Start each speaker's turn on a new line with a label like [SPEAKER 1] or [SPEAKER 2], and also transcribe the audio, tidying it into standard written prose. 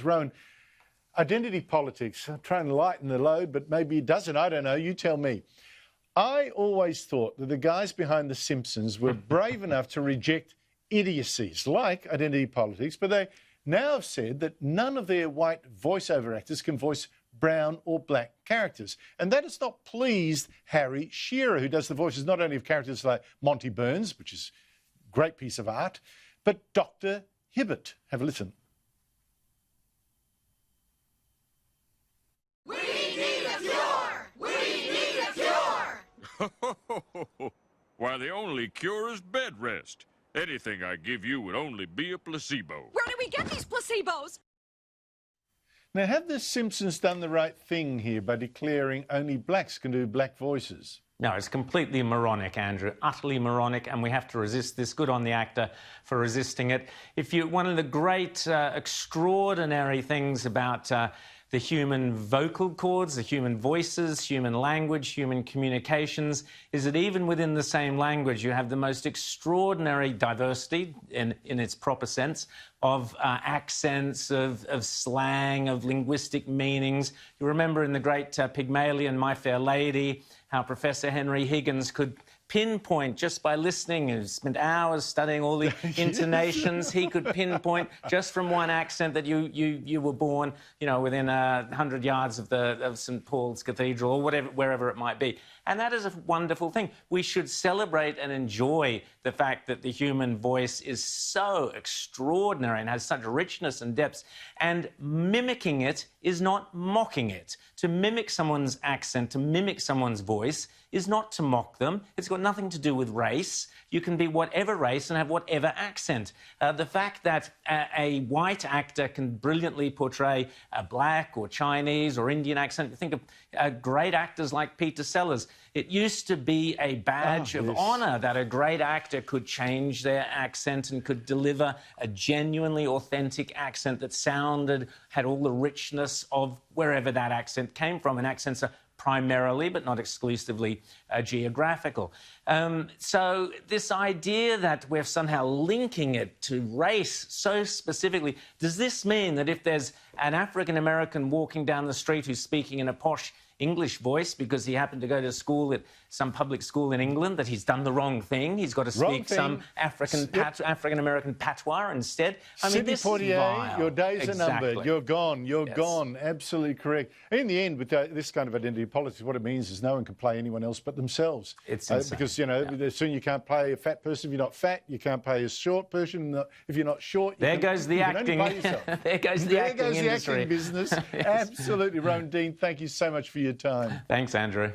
[SPEAKER 1] Rowan, identity politics. I'm trying to lighten the load, but maybe it doesn't. I don't know. You tell me. I always thought that the guys behind The Simpsons were brave enough to reject idiocies like identity politics, but they now have said that none of their white voiceover actors can voice brown or black characters. And that has not pleased Harry Shearer, who does the voices not only of characters like Monty Burns, which is a great piece of art, but Dr. Hibbert. Have a listen.
[SPEAKER 2] We need a cure! We need a cure!
[SPEAKER 3] Why, the only cure is bed rest. Anything I give you would only be a placebo.
[SPEAKER 2] Where do we get these placebos?
[SPEAKER 1] Now, have the Simpsons done the right thing here by declaring only blacks can do black voices?
[SPEAKER 4] No, it's completely moronic, Andrew, utterly moronic, and we have to resist this. Good on the actor for resisting it. One of the great, extraordinary things about the human vocal cords, the human voices, human language, human communications, is that even within the same language, you have the most extraordinary diversity, in its proper sense, of accents, of slang, of linguistic meanings. You remember in the great Pygmalion, My Fair Lady, how Professor Henry Higgins could pinpoint just by listening. He spent hours studying all the intonations. He could pinpoint just from one accent that you were born, you know, within 100 yards of St. Paul's Cathedral or wherever it might be. And that is a wonderful thing. We should celebrate and enjoy the fact that the human voice is so extraordinary and has such richness and depth. And mimicking it is not mocking it. To mimic someone's accent, to mimic someone's voice, is not to mock them. It's got nothing to do with race. You can be whatever race and have whatever accent. The fact that a white actor can brilliantly portray a black or Chinese or Indian accent, think of great actors like Peter Sellers. It used to be a badge of honour that a great actor could change their accent and could deliver a genuinely authentic accent that had all the richness of wherever that accent came from. And accents are primarily, but not exclusively, geographical. So this idea that we're somehow linking it to race so specifically, does this mean that if there's an African-American walking down the street who's speaking in a posh English voice because he happened to go to school at some public school in England, that he's done the wrong thing? He's got to speak some African-American patois instead? I mean, this is vile.
[SPEAKER 1] Your days are numbered. You're gone. You're gone. Absolutely correct. In the end, with this kind of identity politics, what it means is no one can play anyone else but themselves.
[SPEAKER 4] It's insane.
[SPEAKER 1] Because, you know, soon you can't play a fat person if you're not fat. You can't play a short person if you're not short.
[SPEAKER 4] There goes the acting. There goes the acting industry.
[SPEAKER 1] Acting business. Yes. Absolutely. Rowan Dean, thank you so much for your time.
[SPEAKER 4] Thanks, Andrew.